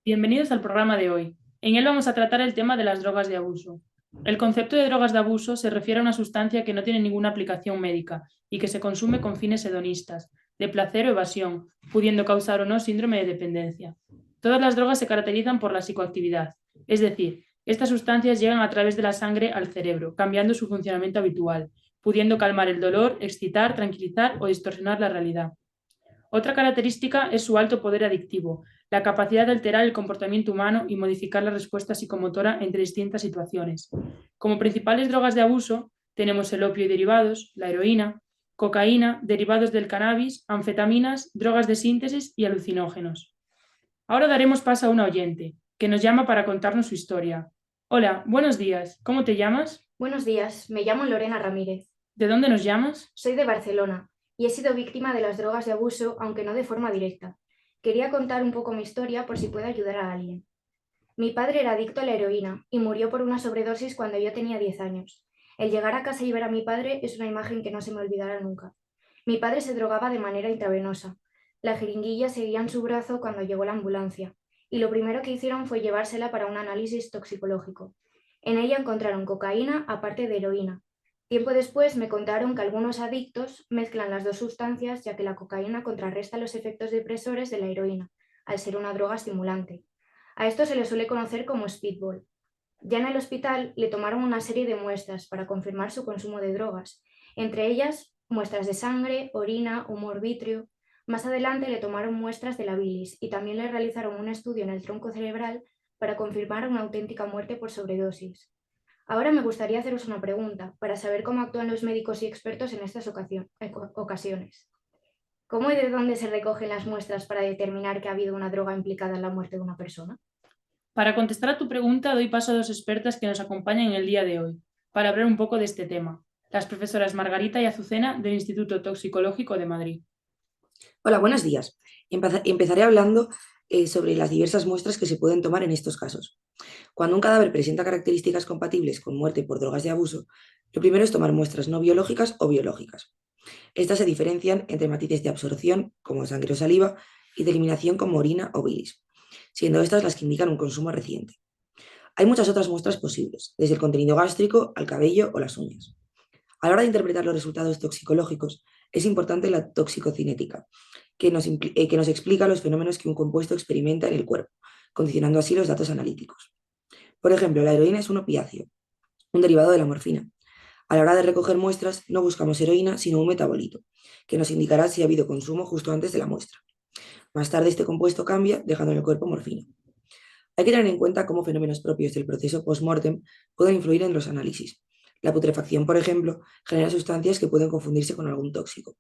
Bienvenidos al programa de hoy. En él vamos a tratar el tema de las drogas de abuso. El concepto de drogas de abuso se refiere a una sustancia que no tiene ninguna aplicación médica y que se consume con fines hedonistas, de placer o evasión, pudiendo causar o no síndrome de dependencia. Todas las drogas se caracterizan por la psicoactividad, es decir, estas sustancias llegan a través de la sangre al cerebro, cambiando su funcionamiento habitual, pudiendo calmar el dolor, excitar, tranquilizar o distorsionar la realidad. Otra característica es su alto poder adictivo, la capacidad de alterar el comportamiento humano y modificar la respuesta psicomotora entre distintas situaciones. Como principales drogas de abuso tenemos el opio y derivados, la heroína, cocaína, derivados del cannabis, anfetaminas, drogas de síntesis y alucinógenos. Ahora daremos paso a una oyente, que nos llama para contarnos su historia. Hola, buenos días. ¿Cómo te llamas? Buenos días, me llamo Lorena Ramírez. ¿De dónde nos llamas? Soy de Barcelona y he sido víctima de las drogas de abuso, aunque no de forma directa. Quería contar un poco mi historia por si puede ayudar a alguien. Mi padre era adicto a la heroína y murió por una sobredosis cuando yo tenía 10 años. El llegar a casa y ver a mi padre es una imagen que no se me olvidará nunca. Mi padre se drogaba de manera intravenosa. La jeringuilla seguía en su brazo cuando llegó la ambulancia, y lo primero que hicieron fue llevársela para un análisis toxicológico. En ella encontraron cocaína aparte de heroína. Tiempo después me contaron que algunos adictos mezclan las dos sustancias ya que la cocaína contrarresta los efectos depresores de la heroína, al ser una droga estimulante. A esto se le suele conocer como speedball. Ya en el hospital le tomaron una serie de muestras para confirmar su consumo de drogas, entre ellas muestras de sangre, orina, humor vítreo. Más adelante le tomaron muestras de la bilis y también le realizaron un estudio en el tronco cerebral para confirmar una auténtica muerte por sobredosis. Ahora me gustaría haceros una pregunta para saber cómo actúan los médicos y expertos en estas ocasiones. ¿Cómo y de dónde se recogen las muestras para determinar que ha habido una droga implicada en la muerte de una persona? Para contestar a tu pregunta, doy paso a dos expertas que nos acompañan en el día de hoy, para hablar un poco de este tema. Las profesoras Margarita y Azucena del Instituto Toxicológico de Madrid. Hola, buenos días. Empezaré hablando sobre las diversas muestras que se pueden tomar en estos casos. Cuando un cadáver presenta características compatibles con muerte por drogas de abuso, lo primero es tomar muestras no biológicas o biológicas. Estas se diferencian entre matices de absorción, como sangre o saliva, y de eliminación, como orina o bilis, siendo estas las que indican un consumo reciente. Hay muchas otras muestras posibles, desde el contenido gástrico al cabello o las uñas. A la hora de interpretar los resultados toxicológicos, es importante la toxicocinética, que nos explica los fenómenos que un compuesto experimenta en el cuerpo, condicionando así los datos analíticos. Por ejemplo, la heroína es un opiáceo, un derivado de la morfina. A la hora de recoger muestras, no buscamos heroína, sino un metabolito, que nos indicará si ha habido consumo justo antes de la muestra. Más tarde, este compuesto cambia, dejando en el cuerpo morfina. Hay que tener en cuenta cómo fenómenos propios del proceso post-mortem pueden influir en los análisis. La putrefacción, por ejemplo, genera sustancias que pueden confundirse con algún tóxico.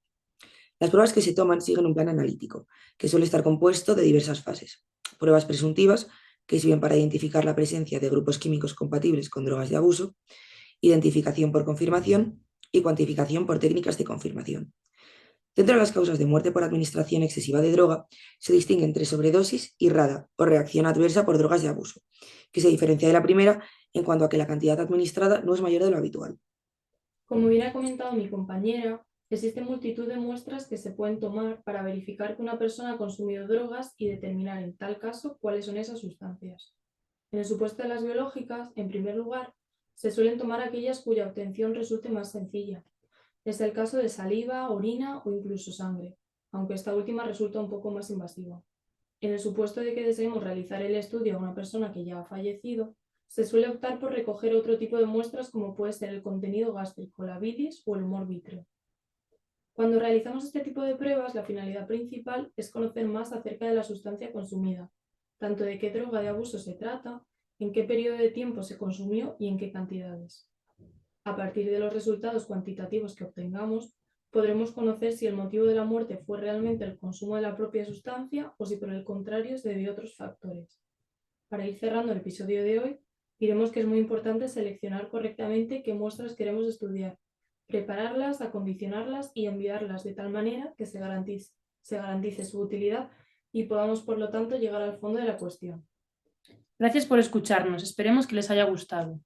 Las pruebas que se toman siguen un plan analítico, que suele estar compuesto de diversas fases. Pruebas presuntivas, que sirven para identificar la presencia de grupos químicos compatibles con drogas de abuso, identificación por confirmación y cuantificación por técnicas de confirmación. Dentro de las causas de muerte por administración excesiva de droga, se distingue entre sobredosis y RADA, o reacción adversa por drogas de abuso, que se diferencia de la primera en cuanto a que la cantidad administrada no es mayor de lo habitual. Como bien ha comentado mi compañera, existen multitud de muestras que se pueden tomar para verificar que una persona ha consumido drogas y determinar en tal caso cuáles son esas sustancias. En el supuesto de las biológicas, en primer lugar, se suelen tomar aquellas cuya obtención resulte más sencilla. Es el caso de saliva, orina o incluso sangre, aunque esta última resulta un poco más invasiva. En el supuesto de que deseemos realizar el estudio a una persona que ya ha fallecido, se suele optar por recoger otro tipo de muestras como puede ser el contenido gástrico, la bilis o el humor vítreo. Cuando realizamos este tipo de pruebas, la finalidad principal es conocer más acerca de la sustancia consumida, tanto de qué droga de abuso se trata, en qué periodo de tiempo se consumió y en qué cantidades. A partir de los resultados cuantitativos que obtengamos, podremos conocer si el motivo de la muerte fue realmente el consumo de la propia sustancia o si por el contrario se debió a otros factores. Para ir cerrando el episodio de hoy, diremos que es muy importante seleccionar correctamente qué muestras queremos estudiar, prepararlas, acondicionarlas y enviarlas de tal manera que se garantice su utilidad y podamos, por lo tanto, llegar al fondo de la cuestión. Gracias por escucharnos. Esperemos que les haya gustado.